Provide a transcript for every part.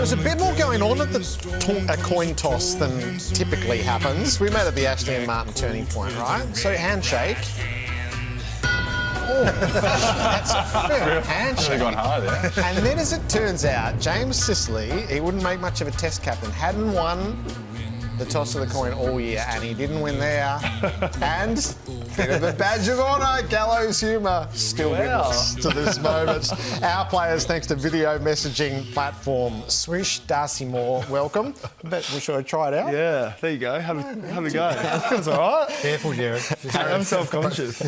was a bit more going on at the coin toss than typically happens. We met at the Ashley and Martin turning point, right? So handshake. Oh, that's a fair handshake. They've gone hard there. And then, as it turns out, James Sicily, he wouldn't make much of a test captain, hadn't won the toss of the coin all year, and he didn't win there. And bit of a badge of honour, gallows humour, still with us to this moment. Our players, thanks to video messaging platform Swish, Darcy Moore, welcome. But we should have tried it out. Yeah, there you go. Have a go. That feels all right. Careful, Gerard. I'm self-conscious.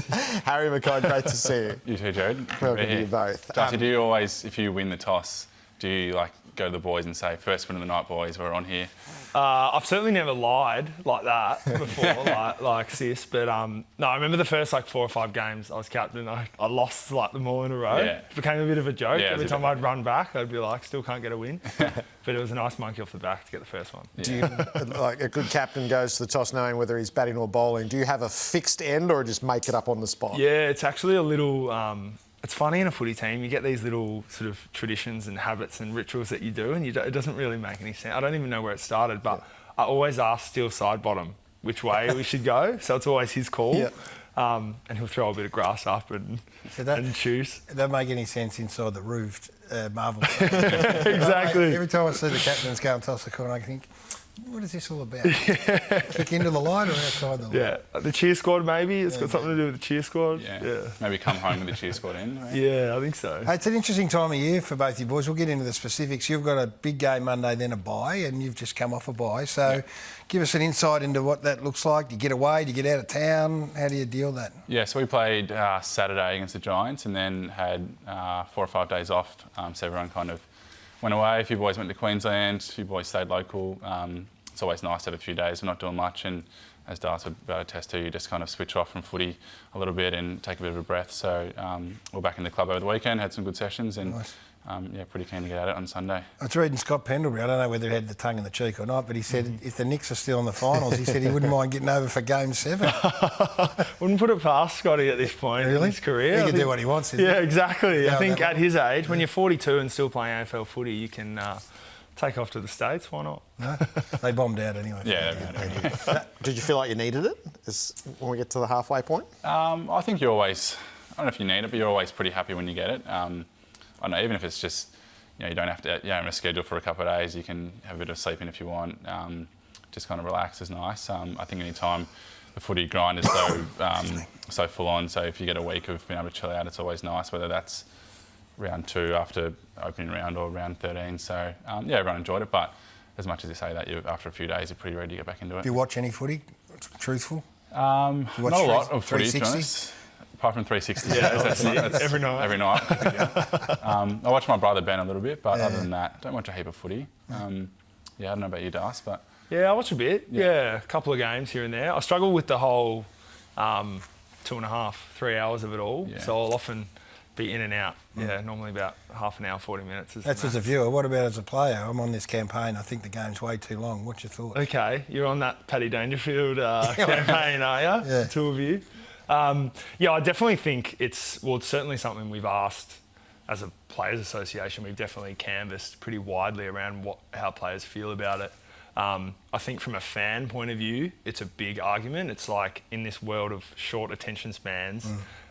Harry McKay, great to see you. You too, Gerard. Welcome to you both. Darcy, do you always, if you win the toss, do you go to the boys and say, first win of the night, boys, we're on here? I've certainly never lied like that before, like sis. But no, I remember the first 4 or 5 games I was captain. I lost them all in a row. Yeah. It became a bit of a joke. Yeah, Every time I'd run back, I'd be like, still can't get a win. But it was a nice monkey off the back to get the first one. Yeah. Do you, like a good captain goes to the toss knowing whether he's batting or bowling. Do you have a fixed end or just make it up on the spot? Yeah, it's actually a little... It's funny in a footy team, you get these little sort of traditions and habits and rituals that you do, and it doesn't really make any sense. I don't even know where it started, but I always ask Steel side bottom which way we should go, so it's always his call. Yeah. And he'll throw a bit of grass up and choose. It doesn't make any sense inside the roofed marvel. Exactly. Every time I see the captains go and toss the coin, I think, what is this all about? Kick into the line or outside the line? Yeah, the cheer squad maybe. It's got something to do with the cheer squad. Yeah. Maybe come home with the cheer squad in. Right? Yeah, I think so. Hey, it's an interesting time of year for both you boys. We'll get into the specifics. You've got a big game Monday, then a bye, and you've just come off a bye. So give us an insight into what that looks like. Do you get away? Do you get out of town? How do you deal with that? Yeah, so we played Saturday against the Giants and then had 4 or 5 days off. So everyone kind of went away. A few boys went to Queensland. A few boys stayed local. It's always nice to have a few days. We're not doing much, and as Darcy would be able to attest to, you just kind of switch off from footy a little bit and take a bit of a breath. So we're back in the club over the weekend, had some good sessions, and nice. Pretty keen to get at it on Sunday. I was reading Scott Pendlebury. I don't know whether he had the tongue in the cheek or not, but he said if the Knicks are still in the finals, he said he wouldn't mind getting over for Game 7. Wouldn't put it past Scotty at this point in his career. He can do what he wants. Yeah, exactly. I think at his age, when you're 42 and still playing AFL footy, you can take off to the States. Why not? No, they bombed out anyway. Did you feel like you needed it when we get to the halfway point? I think you're always, I don't know if you need it, but you're always pretty happy when you get it. I don't know, even if it's just, you don't have to, have a schedule for a couple of days, you can have a bit of sleep in if you want. Just kind of relax is nice. I think any time the footy grind is so full on, so if you get a week of being able to chill out, it's always nice, whether that's round 2 after opening round or round 13. So, everyone enjoyed it, but as much as you say that, after a few days, you're pretty ready to get back into it. Do you watch any footy? Truthful? Not a lot of footy, to be honest. Apart from 360. Yeah, that's every night. Every night. I watch my brother Ben a little bit, but other than that, don't watch a heap of footy. I don't know about you, Darcy, but... Yeah, I watch a bit. Yeah, a couple of games here and there. I struggle with the whole 2.5, 3 hours of it all, so I'll often be in and out. Yeah, normally about half an hour, 40 minutes. That's as a viewer. What about as a player? I'm on this campaign. I think the game's way too long. What's your thoughts? Okay, you're on that Paddy Dangerfield campaign, are you? Yeah. 2 of you. I definitely think it's certainly something we've asked as a Players Association. We've definitely canvassed pretty widely around how players feel about it. I think from a fan point of view, it's a big argument. It's like in this world of short attention spans,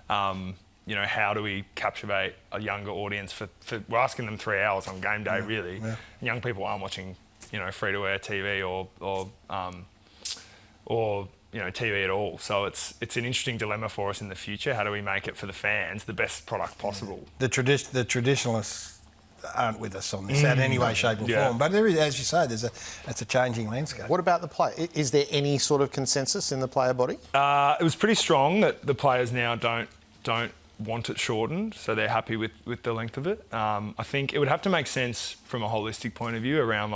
how do we captivate a younger audience for we're asking them 3 hours on game day, really. Yeah. Young people aren't watching, free-to-air TV or TV at all. So it's an interesting dilemma for us in the future. How do we make it for the fans the best product possible? The traditionalists aren't with us on this in any way, shape or form. But there is, as you say, that's a changing landscape. What about the play? Is there any sort of consensus in the player body? It was pretty strong that the players now don't want it shortened, so they're happy with the length of it. I think it would have to make sense from a holistic point of view around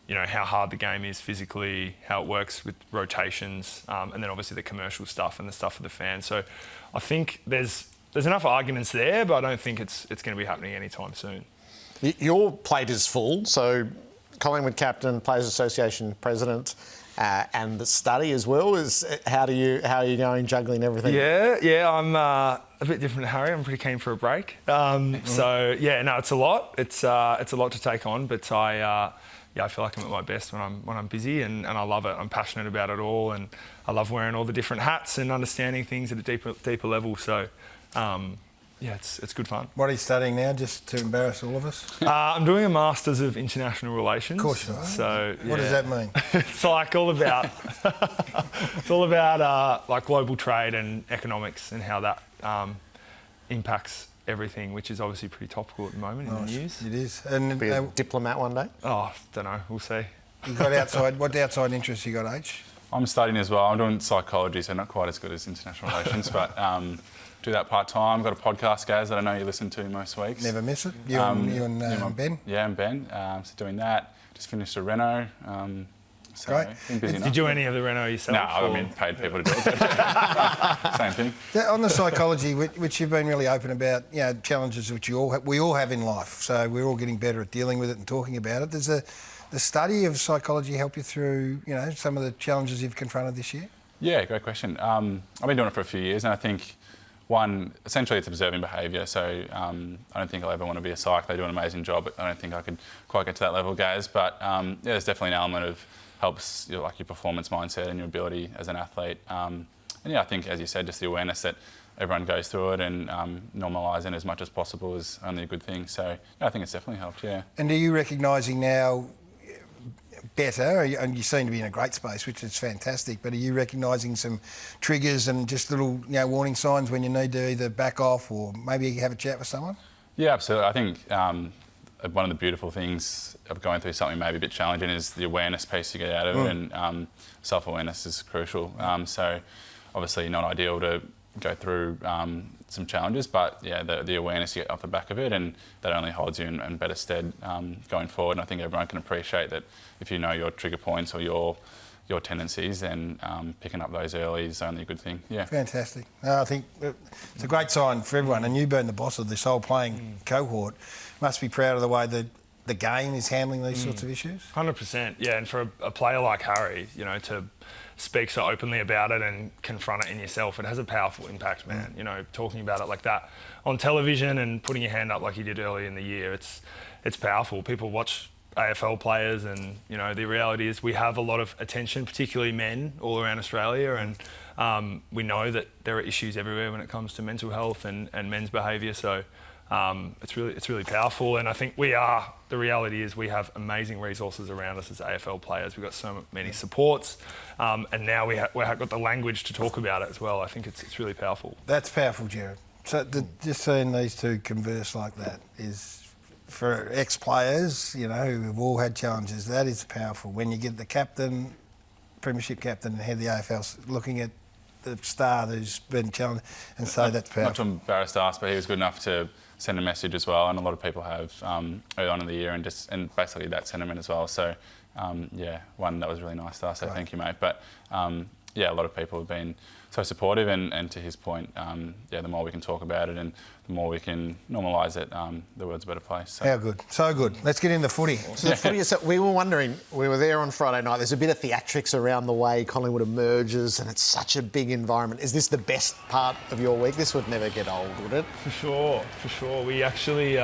how hard the game is physically, how it works with rotations, and then obviously the commercial stuff and the stuff for the fans. So I think there's enough arguments there, but I don't think it's going to be happening anytime soon. Your plate is full, so Collingwood captain, Players Association president, and the study as well. How are you going juggling everything? Yeah, I'm a bit different to Harry. I'm pretty keen for a break. So yeah, no, it's a lot. It's a lot to take on, but I feel like I'm at my best when I'm busy, and I love it. I'm passionate about it all, and I love wearing all the different hats and understanding things at a deeper level. So. Yeah, it's good fun. What are you studying now, just to embarrass all of us? I'm doing a Masters of International Relations. Of course you are. So, what does that mean? It's like all about like global trade and economics and how that impacts everything, which is obviously pretty topical at the moment in the news. It is. And Be a diplomat one day? Oh, don't know. We'll see. You got what outside interests you got, H? I'm studying as well. I'm doing psychology, so not quite as good as international relations, but do that part-time. Got a podcast, Gaz, that I know you listen to most weeks. Never miss it. You and Ben? Yeah, and Ben. So doing that. Just finished a reno. So Great. been busy enough. Did you do any of the reno yourself? No, I mean, paid people to do it. Same thing. On the psychology, which you've been really open about, challenges which we all have in life, so we're all getting better at dealing with it and talking about it. Does the study of psychology help you through, some of the challenges you've confronted this year? Yeah, great question. I've been doing it for a few years, and I think, essentially it's observing behaviour, so I don't think I'll ever want to be a psych. They do an amazing job, but I don't think I could quite get to that level, Gaz. But there's definitely an element of helps your performance mindset and your ability as an athlete. And I think, as you said, just the awareness that everyone goes through it and normalising as much as possible is only a good thing. So I think it's definitely helped, yeah. And are you recognising now better, and you seem to be in a great space, which is fantastic, but are you recognising some triggers and just little warning signs when you need to either back off or maybe have a chat with someone? Yeah, absolutely. I think one of the beautiful things of going through something maybe a bit challenging is the awareness piece you get out of it, and self-awareness is crucial. So obviously not ideal to go through some challenges, but yeah, the awareness you get off the back of it, and that only holds you in better stead going forward. And I think everyone can appreciate that if you know your trigger points or your tendencies, then picking up those early is only a good thing. Yeah. Fantastic. I think it's a great sign for everyone, and you being the boss of this whole playing cohort must be proud of the way that the game is handling these sorts of issues. 100%, yeah. And for a player like Harry, to speak so openly about it and confront it in yourself, it has a powerful impact, man. Talking about it like that on television and putting your hand up like you did early in the year, it's powerful. People watch AFL players, and the reality is we have a lot of attention, particularly men all around Australia, and we know that there are issues everywhere when it comes to mental health and men's behaviour. So it's really powerful, and I think the reality is we have amazing resources around us as AFL players. We've got so many supports, and now we've got the language to talk about it as well. I think it's really powerful. That's powerful, Gerard. So just seeing these two converse like that is, for ex-players, who've all had challenges, that is powerful. When you get the captain, premiership captain, and head the AFL looking at the star who's been challenged, and so that's powerful. Not to embarrass us, but he was good enough to send a message as well, and a lot of people have early on in the year, and basically that sentiment as well. So one that was really nice to us. So thank you, mate. But a lot of people have been so supportive, and to his point, the more we can talk about it and the more we can normalise it, the world's a better place. So. How good. So good. Let's get into footy. So the footy, we were wondering, we were there on Friday night, there's a bit of theatrics around the way Collingwood emerges, and it's such a big environment. Is this the best part of your week? This would never get old, would it? For sure. We actually...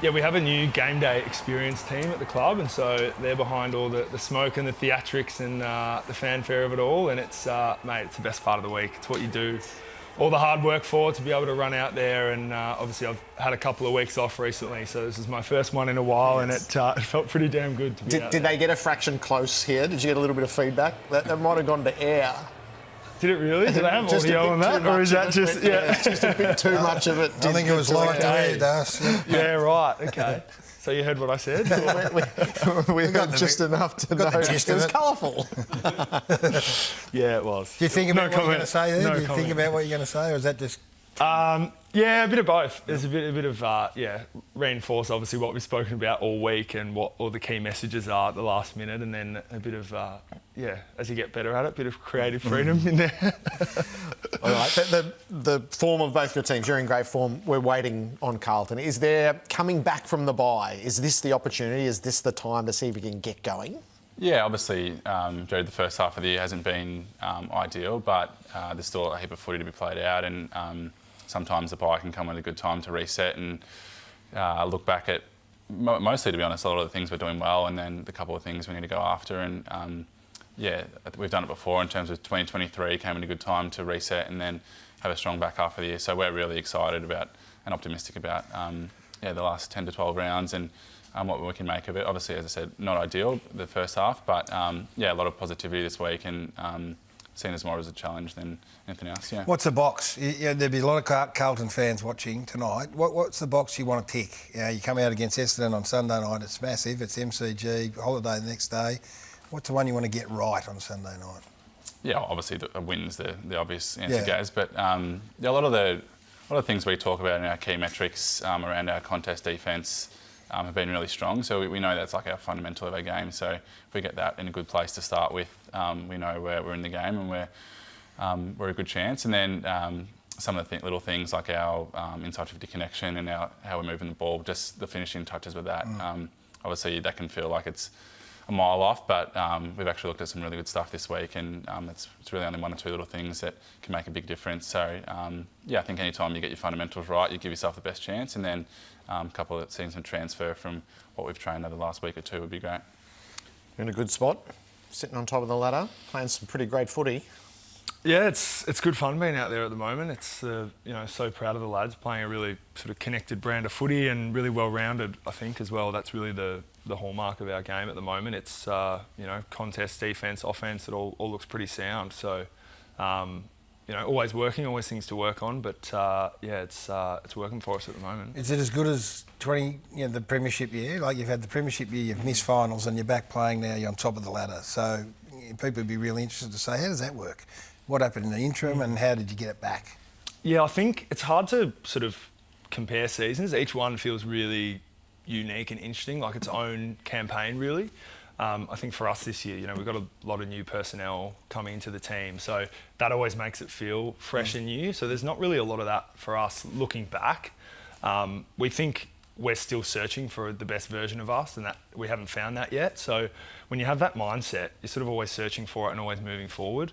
we have a new game day experience team at the club, and so they're behind all the smoke and the theatrics and the fanfare of it all, and it's it's the best part of the week. It's what you do all the hard work for, to be able to run out there, and obviously I've had a couple of weeks off recently, so this is my first one in a while, and it felt pretty damn good to be out Did there. they get a fraction close here? Did you get a little bit of feedback? That might have gone to air. Did it really? Did they have audio on that? Or is that just... It's just a bit too much of it. I think it was live to air, Darcy. Yeah, right, okay. So you heard what I said? we heard just enough to know. It was colourful. Yeah, it was. Do you think about what you're going to say there? No Do you comment. think about what you're going to say, or is that just... Yeah, a bit of both. There's a bit of reinforce obviously what we've spoken about all week and what all the key messages are at the last minute, and then a bit of as you get better at it, a bit of creative freedom in there. All right, the form of both your teams, you're in great form. We're waiting on Carlton. Is there, coming back from the bye, is this the opportunity? Is this the time to see if we can get going? Yeah, obviously, Jared, the first half of the year hasn't been ideal, but there's still a heap of footy to be played out, and sometimes the bye can come at a good time to reset and look back at, mostly, to be honest, a lot of the things we're doing well, and then the couple of things we need to go after. And yeah, we've done it before in terms of 2023 came at a good time to reset and then have a strong back half of the year. So we're really excited about and optimistic about the last 10 to 12 rounds and what we can make of it. Obviously, as I said, not ideal the first half, but a lot of positivity this week and seen as more as a challenge than anything else. Yeah. What's the box? There'll be a lot of Carlton fans watching tonight. What's the box you want to tick? You come out against Essendon on Sunday night. It's massive. It's MCG holiday the next day. What's the one you want to get right on Sunday night? Yeah, obviously the win's the obvious answer, Gaz. But a lot of the things we talk about in our key metrics around our contest defence have been really strong. So we know that's like our fundamental of our game. So if we get that in a good place to start with, we know we're in the game and we're a good chance. And then some of the little things like our inside 50 connection and how we're moving the ball, just the finishing touches with that. Obviously, that can feel like it's a mile off, but we've actually looked at some really good stuff this week, and it's really only one or two little things that can make a big difference. So I think anytime you get your fundamentals right, you give yourself the best chance, and then a couple of seeing some transfer from what we've trained over the last week or two would be great. You're in a good spot, sitting on top of the ladder, playing some pretty great footy. Yeah, it's good fun being out there at the moment. It's so proud of the lads playing a really sort of connected brand of footy and really well rounded. I think as well. That's really the hallmark of our game at the moment. It's contest, defence, offence. It all looks pretty sound. So always working, always things to work on. But it's working for us at the moment. Is it as good as the premiership year? Like you've had the premiership year, you've missed finals, and you're back playing now. You're on top of the ladder. So people would be really interested to say, how does that work? What happened in the interim and how did you get it back? Yeah, I think it's hard to sort of compare seasons. Each one feels really unique and interesting, like its own campaign, really. I think for us this year, we've got a lot of new personnel coming into the team, so that always makes it feel fresh and new. So there's not really a lot of that for us looking back. We think we're still searching for the best version of us, and that we haven't found that yet. So when you have that mindset, you're sort of always searching for it and always moving forward.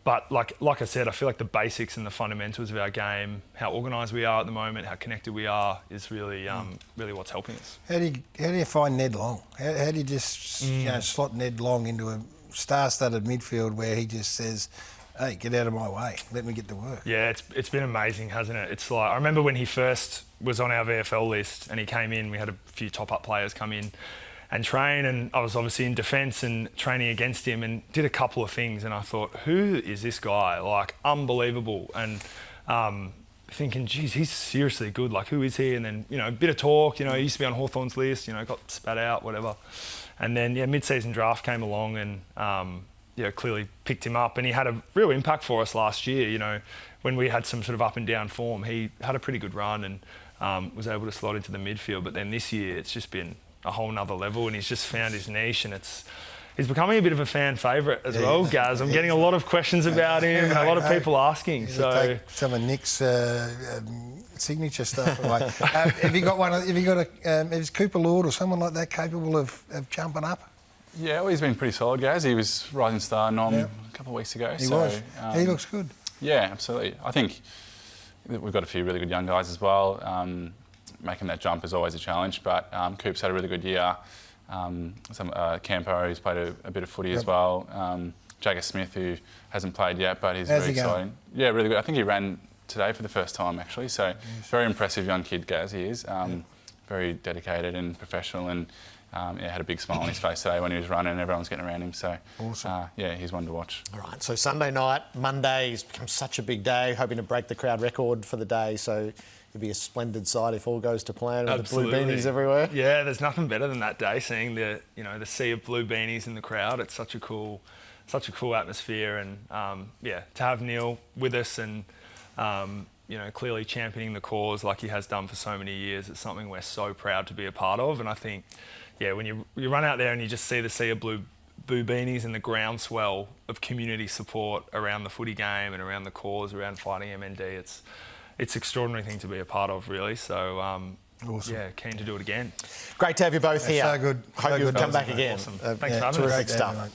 But like I said, I feel like the basics and the fundamentals of our game, how organised we are at the moment, how connected we are, is really really what's helping us. How do you find Ned Long? How do you just slot Ned Long into a star-studded midfield where he just says, "Hey, get out of my way, let me get to work"? Yeah, it's been amazing, hasn't it? It's like I remember when he first was on our VFL list and he came in. We had a few top-up players come in and train, and I was obviously in defence and training against him and did a couple of things, and I thought, who is this guy? Like, unbelievable. And thinking, geez, he's seriously good. Like, who is he? And then, a bit of talk, he used to be on Hawthorn's list, got spat out, whatever. And then, mid-season draft came along and, clearly picked him up, and he had a real impact for us last year. When we had some sort of up and down form, he had a pretty good run and was able to slot into the midfield. But then this year, it's just been a whole nother level, and he's just found his niche, and he's becoming a bit of a fan favourite as well, Gaz. I'm getting a lot a lot of people asking. So take some of Nick's signature stuff away. Have you got is Cooper Lord or someone like that capable of jumping up? Yeah, well, he's been pretty solid, Gaz. He was rising star nom a couple of weeks ago. He was. He looks good. Yeah, absolutely. I think we've got a few really good young guys as well. Making that jump is always a challenge, but Coop's had a really good year. Campo, who's played a bit of footy as well. Jagger Smith, who hasn't played yet, but he's very exciting. Yeah, really good. I think he ran today for the first time, actually. So very impressive young kid, Gaz, he is. Very dedicated and professional, and had a big smile on his face today when he was running and everyone was getting around him. So, awesome. He's one to watch. All right, so Sunday night, Monday's become such a big day, hoping to break the crowd record for the day. So it'd be a splendid sight if all goes to plan with the blue beanies everywhere. Yeah, there's nothing better than that day, seeing the sea of blue beanies in the crowd. It's such a cool atmosphere, and to have Neil with us and clearly championing the cause like he has done for so many years, it's something we're so proud to be a part of. And I think, when you run out there and you just see the sea of blue beanies and the groundswell of community support around the footy game and around the cause, around fighting MND, it's an extraordinary thing to be a part of, really. So, Awesome. yeah, keen to do it again. Great to have you both here. So good. Hope So you'll good. come back Mate. again. Awesome. Thanks for having us. Terrific Great to have stuff. you, mate.